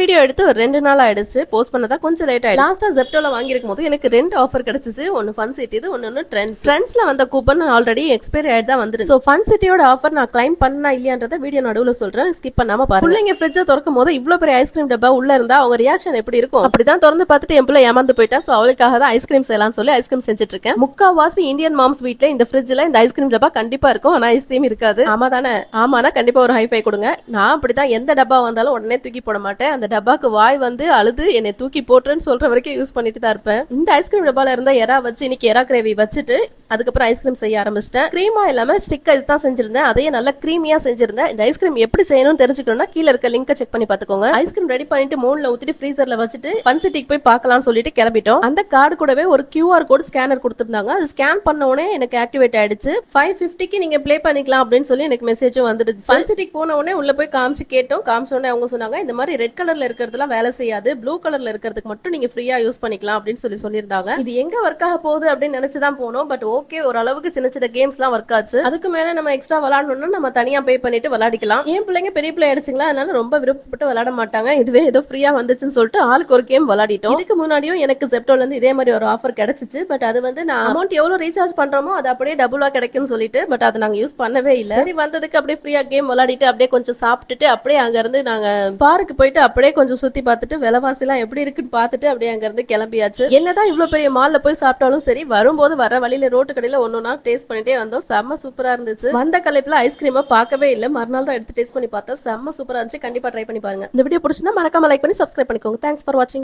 Video எடுத்து ஒரு 2 நாள் ஆயிடுச்சு. போஸ்ட் பண்ணதா கொஞ்சம் லேட் ஆயிடுச்சு. லாஸ்டா ஜெப்டோல வாங்கிருக்கும் போது எனக்கு 2 ஆஃபர் கிடைச்சிச்சு. ஒன்னு ஃபன் சிட்டி, ஒன்னு ட்ரெண்ட்ஸ்ல வந்த கூப்பன் ஆல்ரெடி எக்ஸ்பைரி ஆயிட்டு தான் வந்துருச்சு. சோ ஃபன் சிட்டியோட ஆஃபர் நான் கிளைம் பண்ணா இல்லையான்றத வீடியோ நடுவுல சொல்றேன், ஸ்கிப் பண்ணாம பாருங்க. பிள்ளைங்க ஃப்ரிட்ஜை திறக்கும் போது இவ்வளவு பெரிய ஐஸ்கிரீம் டப்பா உள்ள இருந்தா அவங்க ரியாக்ஷன் எப்படி இருக்கும்? அப்படிதான் திறந்து பார்த்துட்டு என் பிள்ளை ஏமாந்து போயிட்டா. சோ அவளுக்காக தான் ஐஸ்கிரீம் செய்யலாம்னு சொல்லி ஐஸ்கிரீம் செஞ்சுட்டு இருக்கேன். முக்காவாசி இந்தியன் மாம்ஸ் வீட்ல இந்த ஃப்ரிட்ஜ்ல இந்த ஐஸ்கிரீம் டப்பா கண்டிப்பா இருக்கும். ஆனா ஐஸ்கிரீம் இருக்காது. ஆமா தானே? ஆமானா கண்டிப்பா ஒரு ஹைஃபை கொடுங்க. நான் அப்படிதான் எந்த டப்பா வந்தாலும் உடனே தூக்கி போட மாட்டேன். அந்த டப்பாக்கு வாய் வந்து அழுது என்னை தூக்கி போட்டுன்னு சொல்ற வரைக்கும் யூஸ் பண்ணிட்டு தான் இருப்பேன். இந்த ஐஸ்கிரீம் டப்பால இருந்தா எறா வச்சு இன்னைக்கு எறா கிரேவி வச்சுட்டு அதுக்கப்புறம் ஐஸ்கிரீம் செய்ய ஆரம்பிச்சிட்டேன். கிரீமா இல்லாம ஸ்டிக் ஐஸ் தான் செஞ்சிருந்தேன். அதையே நல்லா கிரீமியா செஞ்சிருந்தேன். இந்த ஐஸ்கிரீம் எப்படி செய்யணும்னு தெரிஞ்சுக்கணும்னா கீழ இருக்க லிங்கை செக் பண்ணி பாத்துக்கோங்க. ஐஸ்கிரீம் ரெடி பண்ணிட்டு மோல்ல ஊத்திட்டு ஃப்ரீசர்ல வச்சுட்டு ஃபன் சிட்டிக்கு போய் பார்க்கலாம்னு சொல்லிட்டு கிளம்பிட்டோம். அந்த கார்டு கூடவே ஒரு QR கோட் ஸ்கேனர் கொடுத்திருந்தாங்க. அது ஸ்கேன் பண்ண உடனே எனக்கு ஆக்டிவேட் ஆயிடுச்சு. 550க்கு நீங்க ப்ளே பண்ணிக்கலாம் அப்படின்னு சொல்லி எனக்கு மெசேஜும் வந்துடுச்சு. ஃபன் சிட்டிக்கு போன உடனே உள்ள போய் காமிச்சு கேட்டோம். காமிச்ச உடனே அவங்க சொன்னாங்க இந்த மாதிரி ரெட் கலர்ல இருக்கிறதுலாம் வேலை செய்யாது, ப்ளூ கலர்ல இருக்கிறதுக்கு மட்டும் நீங்க ஃப்ரீயா யூஸ் பண்ணிக்கலாம் அப்படின்னு சொல்லியிருந்தாங்க. இது எங்க ஒர்க் ஆக போகுது அப்படின்னு நினைச்சுதான் போனோம். பட் ஓகே, ஓரளவுக்கு சின்ன சின்ன கேம்ஸ் எல்லாம் ஒர்க் ஆச்சு. அதுக்கு மேல நம்ம எக்ஸ்ட்ரா விளையாடணும்னா நம்ம தனியா பே பண்ணிட்டு விளையாடிக்கலாம். என் பிள்ளைங்க பெரிய பிள்ளை ஆயிடுச்சுங்களா, அதனால ரொம்ப விருப்பப்பட்டு விளையாட மாட்டாங்க. இதுவே ஏதோ ஃப்ரீயா வந்துச்சுன்னு சொல்லிட்டு ஆளுக்கு ஒரு கேம் விளையாடிட்டோம். இதுக்கு முன்னாடியும் எனக்கு ஜெப்டோல இருந்து இதே மாதிரி ஒரு ஆஃபர் கிடைச்சிச்சு. பட் அது வந்து நான் அமௌண்ட் எவ்வளவு ரீசார்ஜ் பண்றோமோ அது அப்படியே டபுளா கிடைக்கும்னு சொல்லிட்டு பட் அதை நாங்க யூஸ் பண்ணவே இல்லை. சரி வந்ததுக்கு அப்படியே ஃப்ரீயா கேம் விளையாடிட்டு அப்படியே கொஞ்சம் சாப்பிட்டுட்டு அப்படியே அங்க இருந்து நாங்க பார்க்கு போயிட்டு அப்படியே கொஞ்சம் சுத்தி பார்த்துட்டு விலைவாசி எல்லாம் எப்படி இருக்குன்னு பார்த்துட்டு அப்படியே அங்க இருந்து கிளம்பியாச்சு. என்னதான் இவ்வளவு பெரிய மால்ல போய் சாப்பிட்டாலும் சரி, வரும்போது வர வழியில ரோட்டு கடையில ஒன்னொன்னா டேஸ்ட் பண்ணிட்டே வந்தோம். செம்ம சூப்பரா இருந்துச்சு. வந்த கலைப்புல ஐஸ்கிரீமை பார்க்கவே இல்லை. மறுநாள் தான் எடுத்து டேஸ்ட் பண்ணி பார்த்தா செம்ம சூப்பரா இருந்துச்சு. கண்டிப்பா ட்ரை பண்ணி பாருங்க. இந்த வீடியோ பிடிச்சிருந்தா மறக்காம லைக் பண்ணி சப்ஸ்கிரைப் பண்ணிக்கோங்க. தேங்க்ஸ் ஃபார் வாட்சிங்.